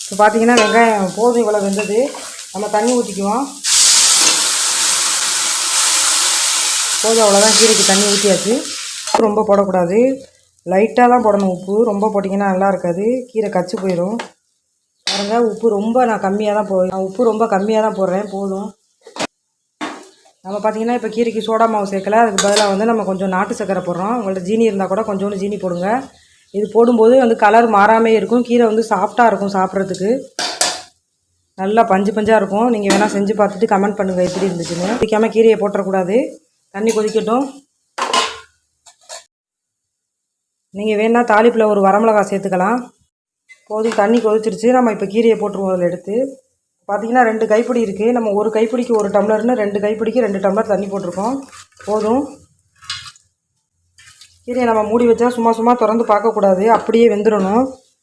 இப்போ பார்த்தீங்கன்னா வெங்காயம் போதும், இவ்வளோ வெந்தது. நம்ம தண்ணி ஊற்றிக்குவோம். போதும், அவ்வளோதான். கீரைக்கு தண்ணி ஊற்றியாச்சு. ரொம்ப போடக்கூடாது, லைட்டாக தான் போடணும் உப்பு. ரொம்ப போட்டிங்கன்னா நல்லா இருக்காது, கீரை கச்சி போயிடும். பாருங்கள், உப்பு ரொம்ப நான் கம்மியாக தான் நான் உப்பு ரொம்ப கம்மியாக தான் போடுறேன். போதும். நம்ம பார்த்திங்கன்னா இப்போ கீரைக்கு சோடா மாவு சேர்க்கல, அதுக்கு பதிலாக வந்து நம்ம கொஞ்சம் நாட்டு சக்கரை போடுறோம். உங்கள்கிட்ட ஜீனி இருந்தால் கூட கொஞ்சோண்டு ஜீனி போடுங்க. இது போடும்போது வந்து கலர் மாறாமே இருக்கும், கீரை வந்து சாஃப்டாக இருக்கும், சாப்பிட்றதுக்கு நல்லா பஞ்சு பஞ்சாக இருக்கும். நீங்கள் வேணால் செஞ்சு பார்த்துட்டு கமெண்ட் பண்ணுங்கள் எப்படி இருந்துச்சுன்னு. பிடிக்காமல் கீரையை போட்டுறக்கூடாது. தண்ணி கொதிக்கட்டும். நீங்கள் வேணால் தாளிப்பில் ஒரு வரமிளகாய் சேர்த்துக்கலாம். போதும், தண்ணி கொதிச்சிருச்சு. நம்ம இப்போ கீரையை போட்டுருவோம். அதில் எடுத்து பார்த்திங்கன்னா 2 கைப்பிடி இருக்குது. நம்ம ஒரு கைப்பிடிக்கு 1 டம்ளர்னு 2 கைப்பிடிக்கு 2 டம்ளர் தண்ணி போட்டிருக்கோம். போதும். கீரையை நம்ம மூடி வச்சா சும்மா திறந்து பார்க்கக்கூடாது, அப்படியே வெந்துடணும்.